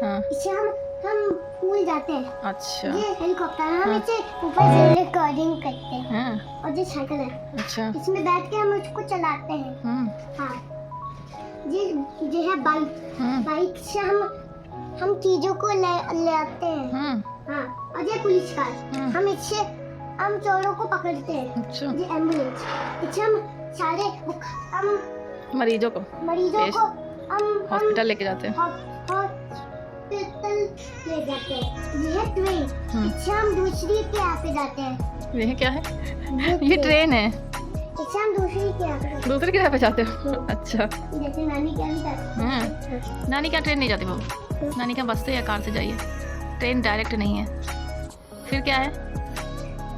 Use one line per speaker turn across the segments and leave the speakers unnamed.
हाँ।
इससे हम स्कूल जाते हैं।
अच्छा।
ये हेलीकॉप्टर है, हम इसे ऊपर से रिकॉर्डिंग करते हैं।
हाँ।
और ये साइकिल है,
अच्छा।
इसमें बैठ के हम उसको चलाते हैं। हाँ। ये है बाइक। बाइक से हम चीजों को ले आते हैं। हाँ। और ये पुलिस कार, हम इससे हम चोरों को पकड़ते हैं।
अच्छा।
ये एम्बुलेंस, इससे हम सारे हम
मरीजों को
हम
हॉस्पिटल लेके जाते हैं।
हॉस्पिटल ले जाते हैं। ये है ट्रेन, इससे हम दूसरी के यहाँ पे जाते हैं।
ये क्या है? ये ट्रेन है।
इससे हम दूसरी के यहाँ पे
दूसरे के यहाँ पे जाते हो? अच्छा।
जैसे नानी के यहाँ जाते हैं।
नानी क्या ट्रेन नहीं जाती बाबू? नानी क्या बस से या कार से जाइए, ट्रेन डायरेक्ट नहीं है। फिर क्या है?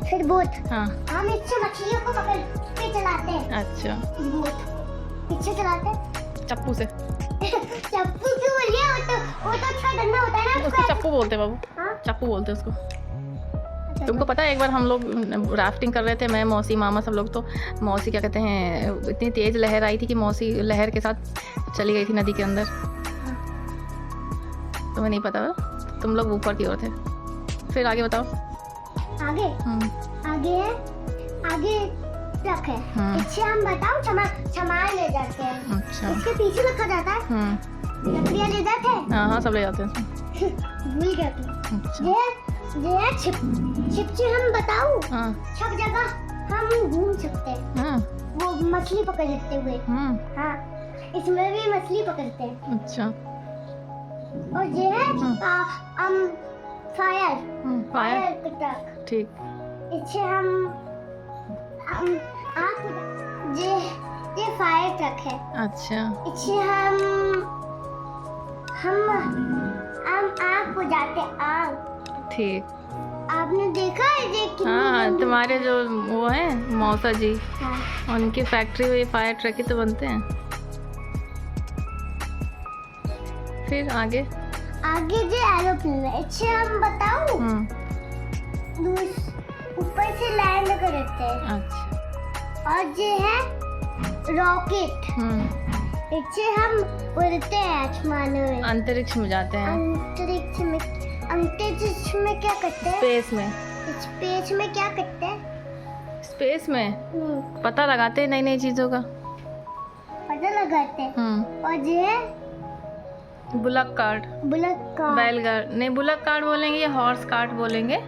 फिर बोट।
हाँ।
हम इससे मछलियों को पकड़ के चलाते हैं।
अच्छा।
बोट इससे चलाते हैं
चप्पू से।
चप्पू क्यों बोलिए? वो तो अच्छा डंडा होता है ना,
उसको चप्पू बोलते हैं बाबू।
हाँ?
चप्पू बोलते हैं उसको। तुमको पता है एक बार हम लोग राफ्टिंग कर रहे थे, मैं मौसी मामा सब लोग, तो मौसी क्या कहते हैं, इतनी तेज़ लहर आई थी कि मौसी लहर के साथ चली गई थी नदी के अंदर। तुम्हें नहीं पता? तुम लोग ऊपर की ओर थे। फिर आगे बताओ।
आगे आगे ट्रक है, इससे हम बताओ सामान ले जाते हैं।
अच्छा।
इसके पीछे रखा जाता है, लकड़ियाँ ले जाते हैं।
हाँ सब ले जाते हैं।
भूल गया तुम।
अच्छा।
ये है छिप से हम बताओ। सब जगह हम घूम सकते हैं। वो मछली पकड़ते हुए। हाँ, इसमें भी मछली पकड़ते हैं।
अच्छा।
और ये है फायर ट्रक।
ठीक।
इससे हम ये फायर ट्रक है।
अच्छा।
इससे हम आग बुझाते आग।
ठीक।
आपने देखा है ये कितनी
हाँ, तुम्हारे जो वो है मौसा जी,
हाँ।
उनकी फैक्ट्री में फायर ट्रक ही तो बनते हैं। फिर आगे
जो एरोप्लेन है, इससे हम बताओ ऊपर से लैंड करते हैं।
अच्छा।
और ये है रॉकेट, इससे हम उड़ते हैं आसमान में,
अंतरिक्ष में जाते हैं।
अंतरिक्ष में क्या करते हैं? स्पेस में क्या करते हैं?
स्पेस में पता लगाते हैं नई नई चीजों का,
पता लगाते हैं। और ये है
बुलक कार्ट। बैलगाड़ नहीं, बुलक कार्ट बोलेंगे या हॉर्स कार्ट बोलेंगे,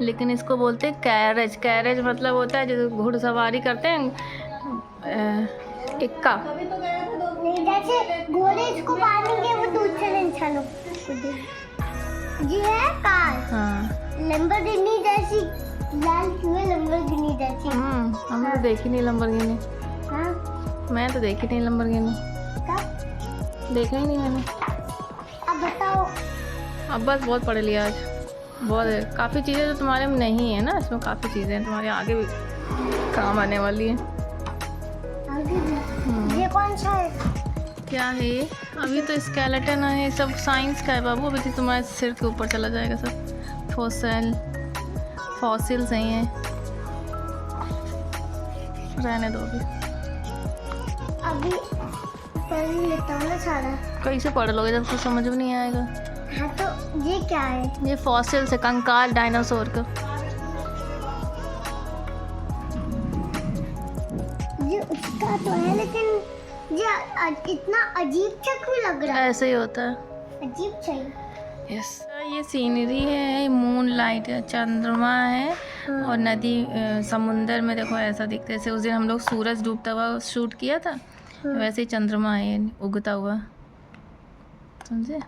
लेकिन इसको बोलते हैं कैरेज। कैरेज मतलब होता है जो घुड़सवारी करते हैं, इक्का।
नहीं, जैसे घोड़े इसको पालेंगे वो दूसरे इंसानों को देंगे। ये है कार।
हाँ।
लैम्बोर्गिनी जैसी, लाल क्यों है लैम्बोर्गिनी जैसी?
हम तो देखी नहीं लैम्बोर्गिनी।
हाँ?
मैं तो देखी नहीं लैम्बोर्गिनी, देखा ही नहीं मैंने।
अब बताओ।
अब बस बहुत पढ़ लिया आज, बहुत है। काफ़ी चीज़ें जो तुम्हारे में नहीं है ना, इसमें काफ़ी चीज़ें हैं तुम्हारे आगे भी काम आने वाली हैं।
ये कौन सा है?
क्या है ये? अभी तो स्केलेटन है, सब साइंस का है बाबू, अभी तो तुम्हारे सिर के ऊपर चला जाएगा सब। फॉसिल्स हैं ये, रहने दो
अभी पढ़ लेता हूँ ना सारा।
कैसे पढ़ लोगे जब कुछ समझ में नहीं आएगा?
हाँ तो ये क्या है?
ये फॉसिल्स है, कंकाल डायनासोर का।
ये उसका तो है, लेकिन ये इतना अजीब सा क्यों लग रहा है?
ऐसे ही होता है,
अजीब सा।
यस। ये सीनरी है, मून लाइट है, चंद्रमा है, और नदी समुंदर में देखो ऐसा दिखता है। जैसे उस दिन हम लोग सूरज डूबता हुआ शूट किया था, वैसे ही चंद्रमा है ये उगता हुआ, समझे?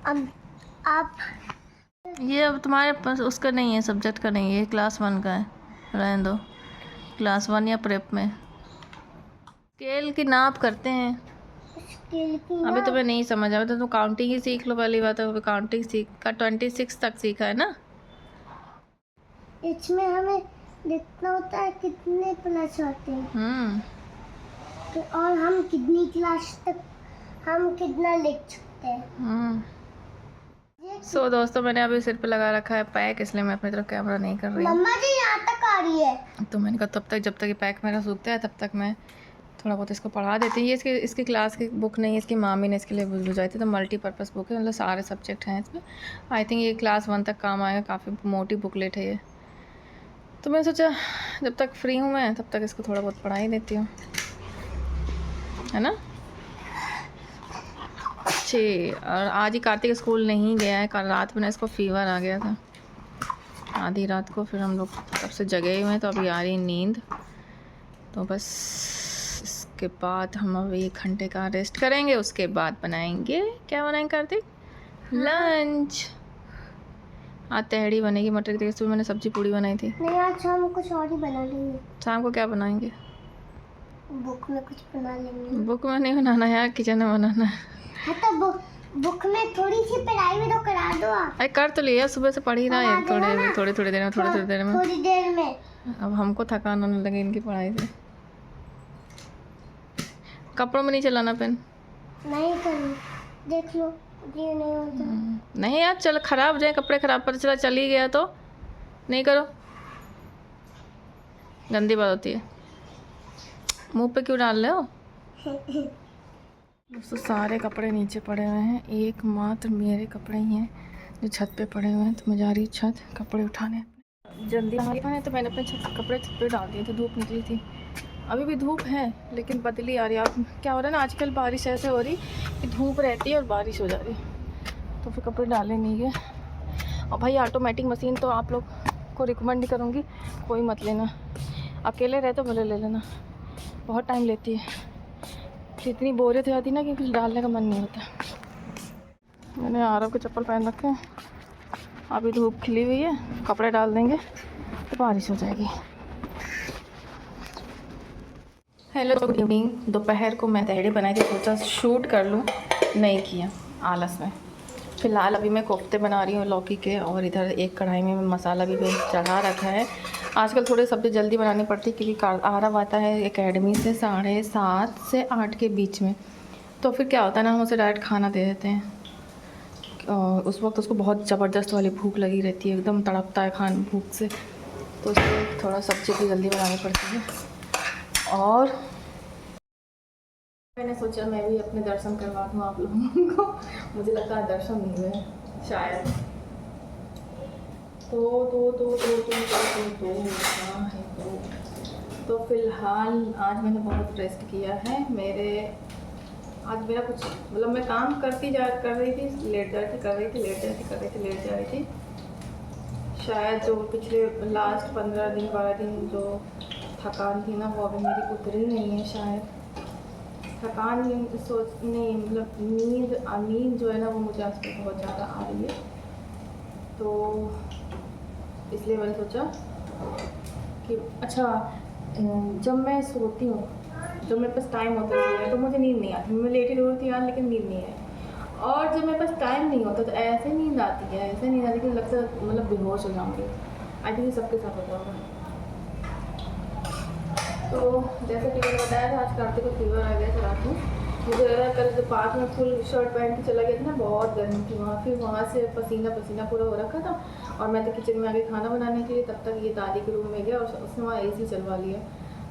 अब आप
ये अब तुम्हारे पास उसका नहीं है, सब्जेक्ट का नहीं है, ये क्लास 1 का है, रहने दो। क्लास 1 या प्रेप में स्केल की नाप करते हैं। अभी तुम्हें नहीं समझ आया तो तुम काउंटिंग ही सीख लो। पहली बात है काउंटिंग सीख का 26 तक सीखा है ना।
इसमें हमें देखना होता है कितने क्लास होते हैं, और हम कितनी क्लास तक हम कितना लिख सकते हैं।
सो दोस्तों, मैंने अभी सिर पे लगा रखा है पैक, इसलिए मैं अपनी तरफ कैमरा नहीं कर रही हूँ।
मम्मा जी यहाँ तक आ रही है।
तो मैंने कहा तब तक जब तक ये पैक मेरा सूखता है तब तक मैं थोड़ा बहुत इसको पढ़ा देती हैं। ये इसकी क्लास की बुक नहीं है, इसकी मामी ने इसके लिए बुझाई थी। तो मल्टीपर्पज़ बुक है, मतलब सारे सब्जेक्ट हैं इसमें। आई थिंक ये क्लास 1 तक काम आएगा, काफ़ी मोटी बुकलेट है ये। तो मैंने सोचा जब तक फ्री हूँ मैं, तब तक इसको थोड़ा बहुत पढ़ा ही देती हूँ, है ना। अच्छे। और आज ही कार्तिक स्कूल नहीं गया है, कल रात में ना इसको फीवर आ गया था आधी रात को, फिर हम लोग तब से जगे हुए हैं, तो अभी आ रही नींद। तो बस इसके बाद हम अब 1 घंटे का रेस्ट करेंगे, उसके बाद बनाएंगे, क्या बनाएंगे कार्तिक? लंच। आज तहड़ी बनेगी मटर की। सुबह मैंने सब्जी पूड़ी बनाई थी।
नहीं, आज शाम कुछ और ही बना लेंगे।
शाम को क्या बनाएंगे?
बुक में कुछ बना लेंगे।
बुक में नहीं बनाना यार, किचन में बनाना है।
हाँ तो बुक में थोड़ी सी पढ़ाई भी तो करा दो आप।
अरे कर तो लिया, सुबह से पढ़ ही रहा है, थोड़ी देर में थोड़ी देर में। अब हमको थकान होने लगी इनकी पढ़ाई से। कपड़ों में नहीं चलाना पेन।
नहीं करूँ, देख लो ये नहीं होता।
नहीं यार, चल खराब हो जाए कपड़े, खराब पता चला चल ही गया तो नहीं करो, गंदी बात होती है। मुंह पे क्यों डाल रहे हो? दोस्तों सारे कपड़े नीचे पड़े हुए हैं, एकमात्र मेरे कपड़े ही हैं जो छत पे पड़े हुए हैं। तो मैं जा रही हूँ छत कपड़े उठाने। जल्दी है तो मैंने अपने कपड़े छत पे डाल दिए थे, धूप निकली थी। अभी भी धूप है लेकिन बदली आ रही है। अब क्या हो रहा है ना, आजकल बारिश ऐसे हो रही कि धूप रहती है और बारिश हो जा रही, तो फिर कपड़े डाले नहीं गए। और भाई ऑटोमेटिक मशीन तो आप लोग को रिकमेंड नहीं करूँगी, कोई मत लेना। अकेले रहे तो भले ले लेना, बहुत टाइम लेती है। इतनी बोरियत हो जाती ना कि कुछ डालने का मन नहीं होता। मैंने आरव के चप्पल पहन रखे हैं, अभी धूप खिली हुई है, कपड़े डाल देंगे तो बारिश हो जाएगी। Hello, good evening. दोपहर को मैं तहड़ी बनाई थी, सोचा शूट कर लूँ, नहीं किया आलस में। फ़िलहाल अभी मैं कोफ्ते बना रही हूँ लौकी के, और इधर एक कढ़ाई में मसाला भी चढ़ा रखा है। आजकल थोड़ी सब्ज़ी जल्दी बनानी पड़ती है क्योंकि आरव आता है एकेडमी से 7:30 से 8 के बीच में। तो फिर क्या होता है ना, हम उसे डायरेक्ट खाना दे देते हैं, और उस वक्त उसको बहुत ज़बरदस्त वाली भूख लगी रहती है, एकदम तड़पता है खान भूख से। तो उसको थोड़ा सब्ज़ी भी जल्दी बनानी पड़ती है। और मैंने सोचा मैं भी अपने दर्शन करवा दूँ आप लोगों को। मुझे लगता है दर्शन नहीं हुए शायद। तो फिलहाल आज मैंने बहुत रेस्ट किया है। आज मेरा कुछ मतलब मैं काम कर रही थी, लेट जा रही थी। शायद जो पिछले लास्ट 15 दिन 12 दिन जो थकान थी ना, वो अभी मेरी उतरी नहीं है शायद। थकान नहीं, मतलब नींद जो है ना, वो मुझे आजकल बहुत ज़्यादा आ रही है। तो इसलिए मैंने सोचा कि अच्छा, जब मैं सोती हूँ, जब मेरे पास टाइम होता है तो मुझे नींद नहीं आती। मैं लेटी जरूर थी यार, लेकिन नींद नहीं आई। और जब मेरे पास टाइम नहीं होता तो ऐसे नींद आती है, कि लगता है मतलब बेहोश हो जाऊँगी। आई थिंक सबके साथ होता होगा। तो जैसे कि मैंने बताया था, आज कार्तिक को फीवर आ गया था रात में। मुझे लगा कल जो पार्क में फुल शर्ट पहन के चला गया था ना, बहुत गर्मी थी वहाँ। फिर वहाँ से पसीना पूरा हो रखा था, और मैं तो किचन में आके खाना बनाने के लिए, तब तक ये दादी के रूम में गया और उसने वहाँ AC चलवा लिया।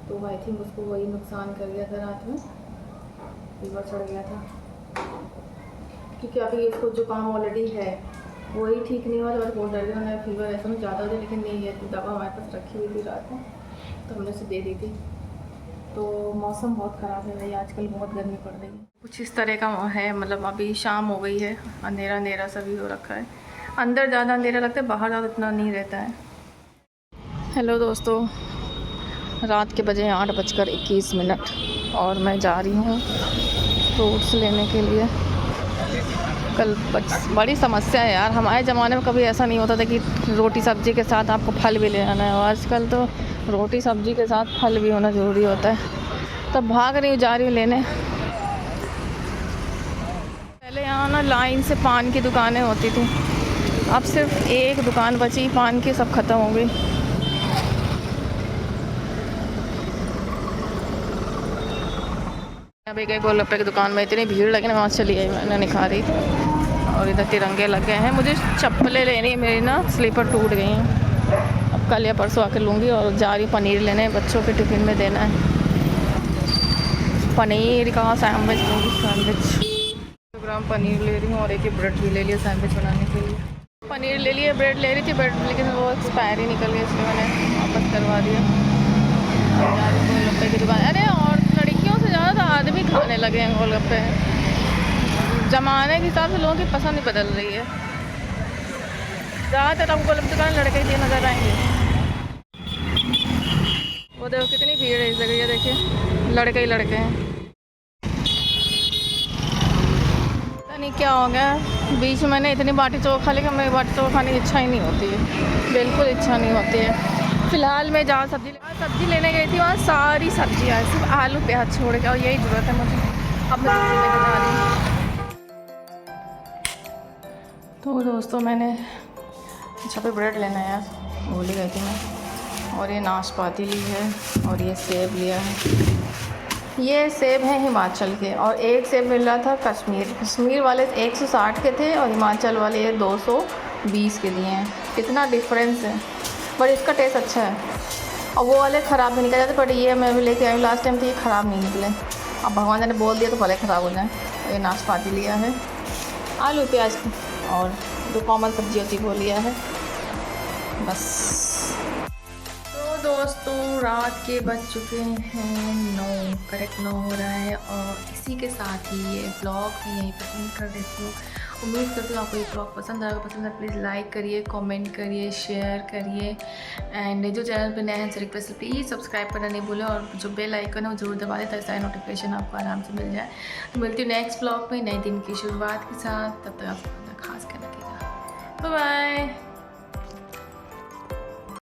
तो आई थिंक उसको वही नुकसान कर गया था, रात में फीवर चढ़ गया था। क्योंकि अभी इसको जुकाम ऑलरेडी है, वही ठीक नहीं हुआ तो बहुत डर गया मैं फीवर ऐसा में ज़्यादा हो जाए। लेकिन नहीं, ये दवा हमारे पास रखी हुई थी रात में, तो हमने उसे दे दी थी। तो मौसम बहुत ख़राब है भाई, आजकल बहुत गर्मी पड़ रही है। कुछ इस तरह का है, मतलब अभी शाम हो गई है, अंधेरा सा भी हो रखा है। अंदर ज़्यादा अंधेरा लगता है, बाहर ज़्यादा इतना नहीं रहता है। हेलो दोस्तों, रात के बजे 8:21 और मैं जा रही हूँ फ्रूट्स लेने के लिए। कल बड़ी समस्या है यार, हमारे ज़माने में कभी ऐसा नहीं होता था कि रोटी सब्ज़ी के साथ आपको फल भी ले आना है। आजकल तो रोटी सब्ज़ी के साथ फल भी होना ज़रूरी होता है। तब भाग रही हूँ, जा रही हूँ लेने। पहले यहाँ ना लाइन से पान की दुकानें होती थी, अब सिर्फ एक दुकान बची पान की, सब ख़त्म हो गई। अभी गए गोलगप्पे की दुकान में, इतनी भीड़ लगी ना, वहाँ चली आई, मैंने नहीं खा रही थी। और इधर तिरंगे लग गए हैं। मुझे चप्पलें लेनी है, मेरी ना स्लीपर टूट गई हैं। अब कल या परसों आकर लूँगी। और जा रही पनीर लेने, बच्चों के टिफ़िन में देना है। पनीर का सैंडविच लूँगी। सैंडविच ग्राम पनीर ले रही हूँ और एक ब्रेड भी ले लिया सैंडविच बनाने के लिए। पनीर ले लिए, ब्रेड ले रही थी, ब्रेड लेकिन वो एक्सपायर ही निकल गया, इसलिए मैंने वापस करवा दिया। गोलगप्पे की दुकान, अरे और लड़कियों से ज़्यादा आदमी खाने लगे हैं गोलगप्पे। ज़माने के हिसाब से लोगों की पसंद ही बदल रही है। ज़्यादातर आपको गोलगप्पे दुकान लड़के ही नज़र आएंगे। वो देखो कितनी भीड़ है इस जगह, ये देखिए लड़के ही लड़के हैं। पता नहीं क्या हो गया, बीच में मैंने इतनी बाटी चोखा खा ली कि मेरी बाटी चोखा खाने की इच्छा ही नहीं होती है, बिल्कुल इच्छा नहीं होती है। फ़िलहाल मैं जहाँ सब्ज़ी लेने गई थी वहाँ सारी सब्जियाँ है, सिर्फ आलू प्याज छोड़ के, और यही ज़रूरत है मुझे। अब मैं सब्ज़ी लेकर जा रही हूँ। तो दोस्तों मैंने अच्छा पे ब्रेड लेना है, भूल ही गई थी मैं। और ये नाशपाती ली है और ये सेब लिया है। ये सेब हैं हिमाचल के, और एक सेब मिल रहा था कश्मीर वाले 160 के थे और हिमाचल वाले ये 220 के दिए हैं। कितना डिफरेंस है, बट इसका टेस्ट अच्छा है। और वो वाले ख़राब भी निकल जाते, बट ये मैं भी लेके आई लास्ट टाइम, तो ये ख़राब नहीं निकले। अब भगवान ने बोल दिया तो भले ख़राब हो जाए। ये नाशपाती लिया है, आलू प्याज और जो कॉमन सब्जी होती वो लिया है बस। तो दोस्तों रात के बज चुके हैं 9, करेक्ट 9 हो रहा है, और इसी के साथ ही ये ब्लॉग भी यहीं पर एंड कर देती हूँ। उम्मीद करती हूँ आपको ये ब्लॉग पसंद आएगा। पसंद है प्लीज़ लाइक करिए, कमेंट करिए, शेयर करिए, एंड जो चैनल पे नए हैं तो रिक्वेस्ट प्लीज़ सब्सक्राइब करना नहीं भूलें, और जो बेल आइकन है वो जरूर दबा दें ताकि सारी नोटिफिकेशन आपको आराम से मिल जाए। तो मिलती हूँ नेक्स्ट ब्लॉग में नए दिन की शुरुआत के साथ, तब तक आप खास कर रखिएगा। Bye bye.